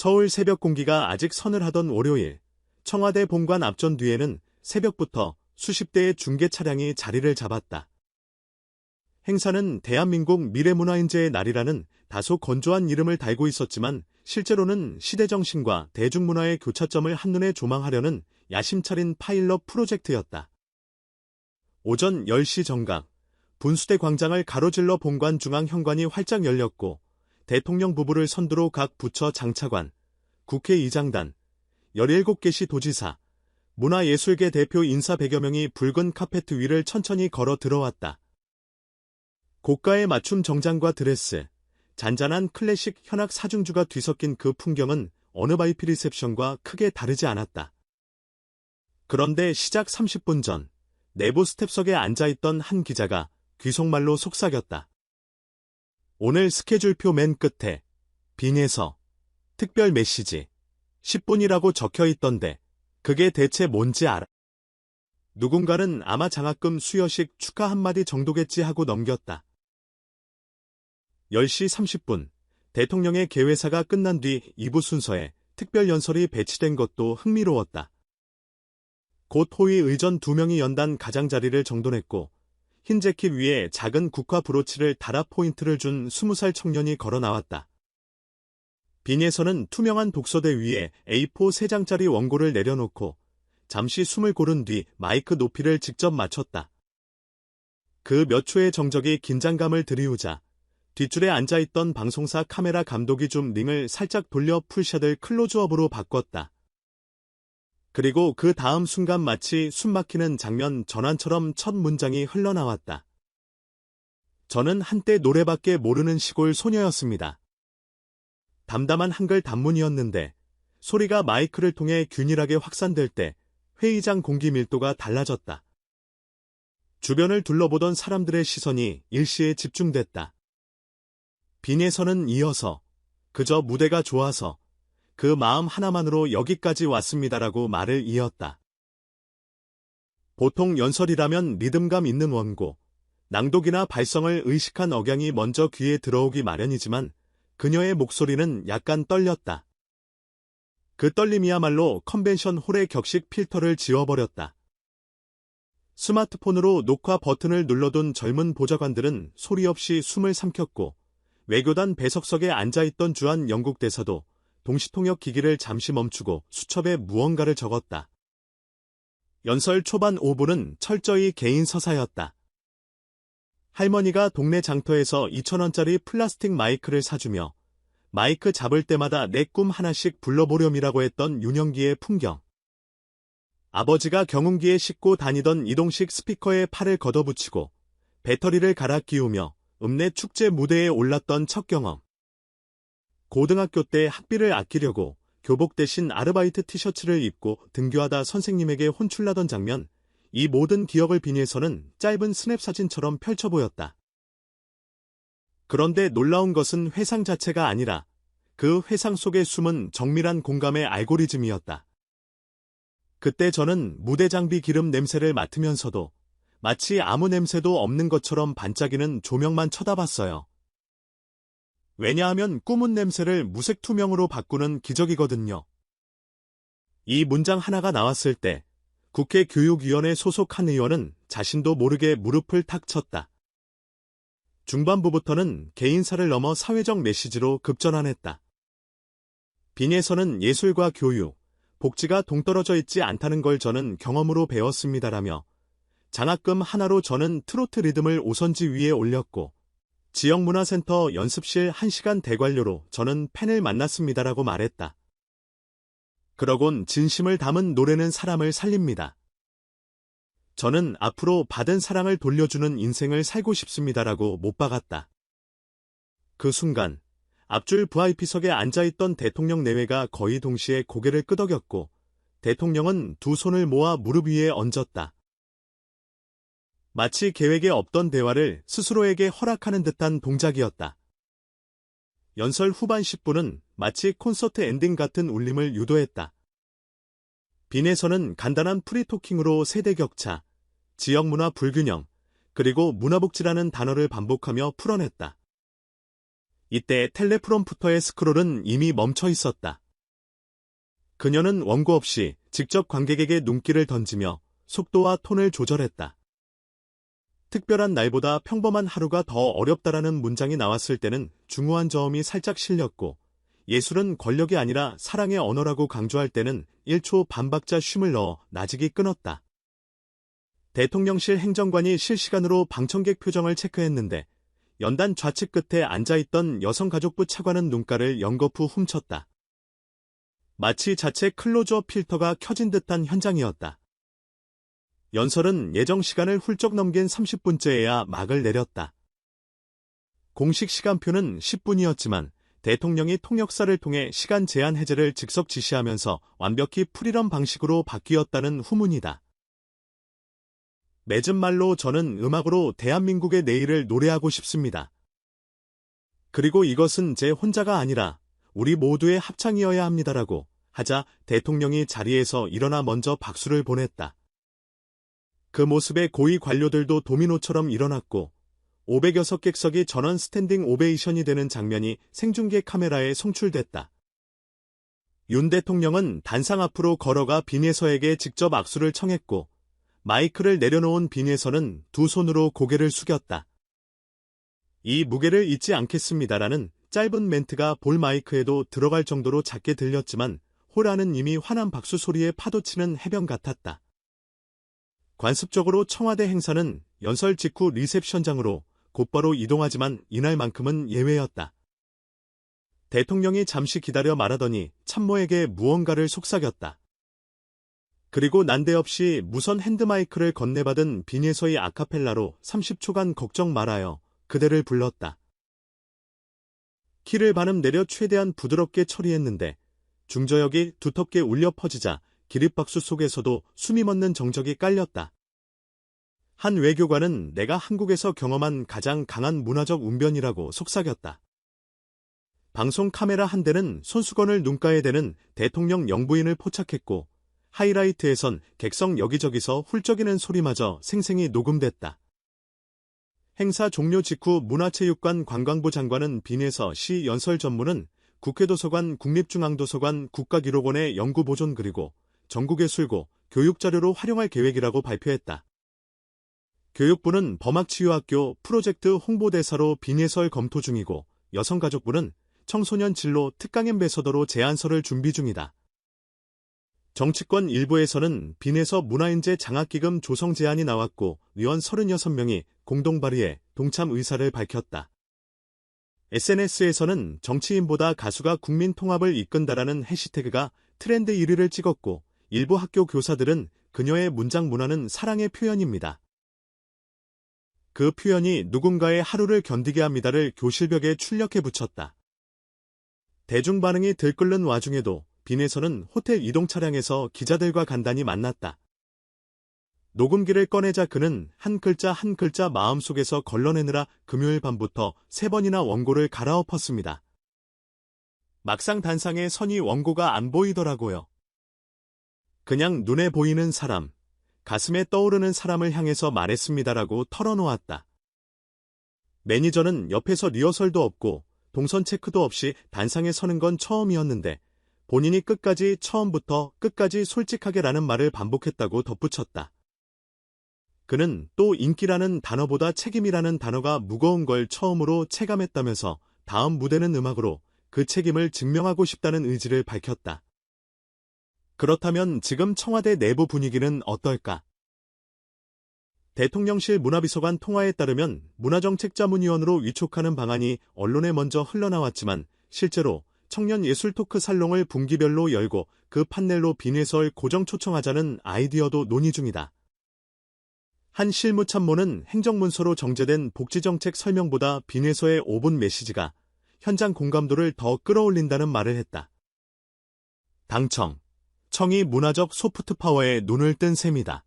서울 새벽 공기가 아직 서늘하던 월요일, 청와대 본관 앞전 뒤에는 새벽부터 수십 대의 중계 차량이 자리를 잡았다. 행사는 대한민국 미래문화인재의 날이라는 다소 건조한 이름을 달고 있었지만 실제로는 시대정신과 대중문화의 교차점을 한눈에 조망하려는 야심차린 파일럿 프로젝트였다. 오전 10시 정각, 분수대 광장을 가로질러 본관 중앙 현관이 활짝 열렸고 대통령 부부를 선두로 각 부처 장차관, 국회의장단, 17개시 도지사, 문화예술계 대표 인사 100여 명이 붉은 카페트 위를 천천히 걸어 들어왔다. 고가의 맞춤 정장과 드레스, 잔잔한 클래식 현악 사중주가 뒤섞인 그 풍경은 어느 VIP 리셉션과 크게 다르지 않았다. 그런데 시작 30분 전, 내부 스텝석에 앉아있던 한 기자가 귀속말로 속삭였다. 오늘 스케줄표 맨 끝에 빈에서 특별 메시지 10분이라고 적혀있던데 그게 대체 뭔지 알아? 누군가는 아마 장학금 수여식 축하 한마디 정도겠지 하고 넘겼다. 10시 30분, 대통령의 개회사가 끝난 뒤 2부 순서에 특별 연설이 배치된 것도 흥미로웠다. 곧 호위 의전 2명이 연단 가장자리를 정돈했고 흰 재킷 위에 작은 국화 브로치를 달아 포인트를 준 20살 청년이 걸어 나왔다. 빈에서는 투명한 독서대 위에 A4 3장짜리 원고를 내려놓고 잠시 숨을 고른 뒤 마이크 높이를 직접 맞췄다. 그 몇 초의 정적이 긴장감을 드리우자 뒷줄에 앉아있던 방송사 카메라 감독이 좀 링을 살짝 돌려 풀샷을 클로즈업으로 바꿨다. 그리고 그 다음 순간 마치 숨막히는 장면 전환처럼 첫 문장이 흘러나왔다. 저는 한때 노래밖에 모르는 시골 소녀였습니다. 담담한 한글 단문이었는데 소리가 마이크를 통해 균일하게 확산될 때 회의장 공기 밀도가 달라졌다. 주변을 둘러보던 사람들의 시선이 일시에 집중됐다. 빈에서는 이어서 그저 무대가 좋아서 그 마음 하나만으로 여기까지 왔습니다라고 말을 이었다. 보통 연설이라면 리듬감 있는 원고, 낭독이나 발성을 의식한 억양이 먼저 귀에 들어오기 마련이지만 그녀의 목소리는 약간 떨렸다. 그 떨림이야말로 컨벤션 홀의 격식 필터를 지워버렸다. 스마트폰으로 녹화 버튼을 눌러둔 젊은 보좌관들은 소리 없이 숨을 삼켰고 외교단 배석석에 앉아있던 주한 영국 대사도 동시통역 기기를 잠시 멈추고 수첩에 무언가를 적었다. 연설 초반 5분은 철저히 개인 서사였다. 할머니가 동네 장터에서 2,000원짜리 플라스틱 마이크를 사주며 마이크 잡을 때마다 내 꿈 하나씩 불러보렴이라고 했던 유년기의 풍경. 아버지가 경운기에 싣고 다니던 이동식 스피커에 팔을 걷어붙이고 배터리를 갈아 끼우며 읍내 축제 무대에 올랐던 첫 경험. 고등학교 때 학비를 아끼려고 교복 대신 아르바이트 티셔츠를 입고 등교하다 선생님에게 혼쭐나던 장면, 이 모든 기억을 빈에서는 짧은 스냅 사진처럼 펼쳐 보였다. 그런데 놀라운 것은 회상 자체가 아니라 그 회상 속에 숨은 정밀한 공감의 알고리즘이었다. 그때 저는 무대 장비 기름 냄새를 맡으면서도 마치 아무 냄새도 없는 것처럼 반짝이는 조명만 쳐다봤어요. 왜냐하면 꿈은 냄새를 무색 투명으로 바꾸는 기적이거든요. 이 문장 하나가 나왔을 때 국회 교육위원회 소속 한 의원은 자신도 모르게 무릎을 탁 쳤다. 중반부부터는 개인사를 넘어 사회적 메시지로 급전환했다. 빈에서는 예술과 교육, 복지가 동떨어져 있지 않다는 걸 저는 경험으로 배웠습니다라며 장학금 하나로 저는 트로트 리듬을 오선지 위에 올렸고 지역문화센터 연습실 1시간 대관료로 저는 팬을 만났습니다라고 말했다. 그러곤 진심을 담은 노래는 사람을 살립니다. 저는 앞으로 받은 사랑을 돌려주는 인생을 살고 싶습니다라고 못 박았다. 그 순간 앞줄 VIP석에 앉아있던 대통령 내외가 거의 동시에 고개를 끄덕였고 대통령은 두 손을 모아 무릎 위에 얹었다. 마치 계획에 없던 대화를 스스로에게 허락하는 듯한 동작이었다. 연설 후반 10분은 마치 콘서트 엔딩 같은 울림을 유도했다. 빈에서는 간단한 프리토킹으로 세대 격차, 지역문화 불균형, 그리고 문화복지라는 단어를 반복하며 풀어냈다. 이때 텔레프롬프터의 스크롤은 이미 멈춰 있었다. 그녀는 원고 없이 직접 관객에게 눈길을 던지며 속도와 톤을 조절했다. 특별한 날보다 평범한 하루가 더 어렵다라는 문장이 나왔을 때는 중후한 저음이 살짝 실렸고, 예술은 권력이 아니라 사랑의 언어라고 강조할 때는 1초 반박자 쉼을 넣어 나직이 끊었다. 대통령실 행정관이 실시간으로 방청객 표정을 체크했는데 연단 좌측 끝에 앉아있던 여성가족부 차관은 눈가를 연거푸 훔쳤다. 마치 자체 클로즈업 필터가 켜진 듯한 현장이었다. 연설은 예정 시간을 훌쩍 넘긴 30분째에야 막을 내렸다. 공식 시간표는 10분이었지만 대통령이 통역사를 통해 시간 제한 해제를 즉석 지시하면서 완벽히 프리런 방식으로 바뀌었다는 후문이다. 맺은 말로 저는 음악으로 대한민국의 내일을 노래하고 싶습니다. 그리고 이것은 제 혼자가 아니라 우리 모두의 합창이어야 합니다라고 하자 대통령이 자리에서 일어나 먼저 박수를 보냈다. 그 모습에 고위 관료들도 도미노처럼 일어났고 506객석이 전원 스탠딩 오베이션이 되는 장면이 생중계 카메라에 송출됐다. 윤 대통령은 단상 앞으로 걸어가 빈예서에게 직접 악수를 청했고 마이크를 내려놓은 빈예서는 두 손으로 고개를 숙였다. 이 무게를 잊지 않겠습니다라는 짧은 멘트가 볼 마이크에도 들어갈 정도로 작게 들렸지만 호라는 이미 환한 박수 소리에 파도치는 해변 같았다. 관습적으로 청와대 행사는 연설 직후 리셉션장으로 곧바로 이동하지만 이날만큼은 예외였다. 대통령이 잠시 기다려 말하더니 참모에게 무언가를 속삭였다. 그리고 난데없이 무선 핸드마이크를 건네받은 빈예서의 아카펠라로 30초간 걱정 말아요. 그대를 불렀다. 키를 반음 내려 최대한 부드럽게 처리했는데 중저역이 두텁게 울려 퍼지자 기립박수 속에서도 숨이 멎는 정적이 깔렸다. 한 외교관은 내가 한국에서 경험한 가장 강한 문화적 웅변이라고 속삭였다. 방송 카메라 한 대는 손수건을 눈가에 대는 대통령 영부인을 포착했고 하이라이트에선 객석 여기저기서 훌쩍이는 소리마저 생생히 녹음됐다. 행사 종료 직후 문화체육관 관광부 장관은 빈에서 시 연설 전문은 국회도서관, 국립중앙도서관, 국가기록원의 연구보존 그리고 전국의 술고, 교육자료로 활용할 계획이라고 발표했다. 교육부는 범학치유학교 프로젝트 홍보대사로 빈예설 검토 중이고 여성가족부는 청소년 진로 특강 앰베서더로 제안서를 준비 중이다. 정치권 일부에서는 빈에서 문화인재 장학기금 조성 제안이 나왔고 의원 36명이 공동 발의에 동참 의사를 밝혔다. SNS에서는 정치인보다 가수가 국민 통합을 이끈다라는 해시태그가 트렌드 1위를 찍었고 일부 학교 교사들은 그녀의 문장 문화는 사랑의 표현입니다. 그 표현이 누군가의 하루를 견디게 합니다를 교실벽에 출력해 붙였다. 대중 반응이 들끓는 와중에도 빈에서는 호텔 이동 차량에서 기자들과 간단히 만났다. 녹음기를 꺼내자 그는 한 글자 한 글자 마음속에서 걸러내느라 금요일 밤부터 3번이나 원고를 갈아엎었습니다. 막상 단상에 서니 원고가 안 보이더라고요. 그냥 눈에 보이는 사람, 가슴에 떠오르는 사람을 향해서 말했습니다라고 털어놓았다. 매니저는 옆에서 리허설도 없고 동선 체크도 없이 단상에 서는 건 처음이었는데 본인이 끝까지 처음부터 끝까지 솔직하게라는 말을 반복했다고 덧붙였다. 그는 또 인기라는 단어보다 책임이라는 단어가 무거운 걸 처음으로 체감했다면서 다음 무대는 음악으로 그 책임을 증명하고 싶다는 의지를 밝혔다. 그렇다면 지금 청와대 내부 분위기는 어떨까? 대통령실 문화비서관 통화에 따르면 문화정책자문위원으로 위촉하는 방안이 언론에 먼저 흘러나왔지만 실제로 청년예술 토크 살롱을 분기별로 열고 그 판넬로 빈예설 고정 초청하자는 아이디어도 논의 중이다. 한 실무참모는 행정문서로 정제된 복지정책 설명보다 빈예서의 5분 메시지가 현장 공감도를 더 끌어올린다는 말을 했다. 당청, 청이 문화적 소프트파워에 눈을 뜬 셈이다.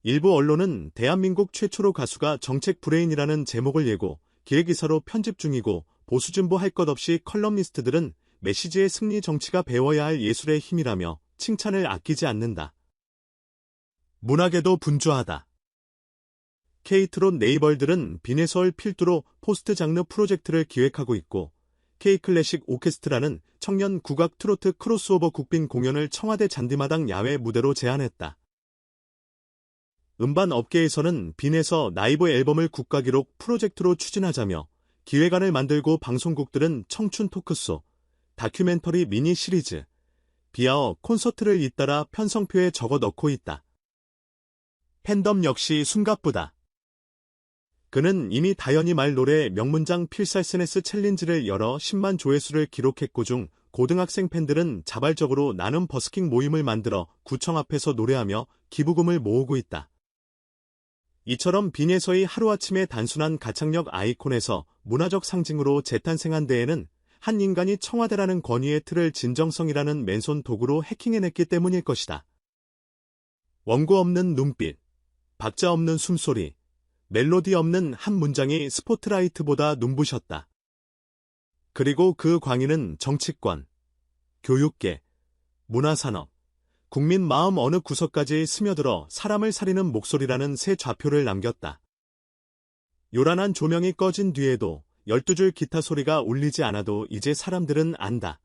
일부 언론은 대한민국 최초로 가수가 정책 브레인이라는 제목을 예고 기획이사로 편집 중이고 보수진보 할 것 없이 컬럼니스트들은 메시지의 승리 정치가 배워야 할 예술의 힘이라며 칭찬을 아끼지 않는다. 문학에도 분주하다. K트롯 네이벌들은 빈에서울 필두로 포스트 장르 프로젝트를 기획하고 있고 K클래식 오케스트라는 청년 국악 트로트 크로스오버 국빈 공연을 청와대 잔디마당 야외 무대로 제안했다. 음반 업계에서는 빈에서 라이브 앨범을 국가기록 프로젝트로 추진하자며 기획안을 만들고 방송국들은 청춘 토크쇼, 다큐멘터리 미니 시리즈, 비하어 콘서트를 잇따라 편성표에 적어 넣고 있다. 팬덤 역시 숨가쁘다. 그는 이미 다현이 말 노래 명문장 필살 스네스 챌린지를 열어 10만 조회수를 기록했고 중 고등학생 팬들은 자발적으로 나눔 버스킹 모임을 만들어 구청 앞에서 노래하며 기부금을 모으고 있다. 이처럼 빈에서의 하루아침에 단순한 가창력 아이콘에서 문화적 상징으로 재탄생한 데에는 한 인간이 청와대라는 권위의 틀을 진정성이라는 맨손 도구로 해킹해냈기 때문일 것이다. 원고 없는 눈빛, 박자 없는 숨소리, 멜로디 없는 한 문장이 스포트라이트보다 눈부셨다. 그리고 그 광의는 정치권, 교육계, 문화산업, 국민 마음 어느 구석까지 스며들어 사람을 사리는 목소리라는 새 좌표를 남겼다. 요란한 조명이 꺼진 뒤에도 12줄 기타 소리가 울리지 않아도 이제 사람들은 안다.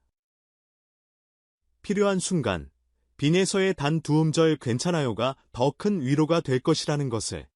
필요한 순간, 빈에서의 단 두 음절 괜찮아요가 더 큰 위로가 될 것이라는 것을.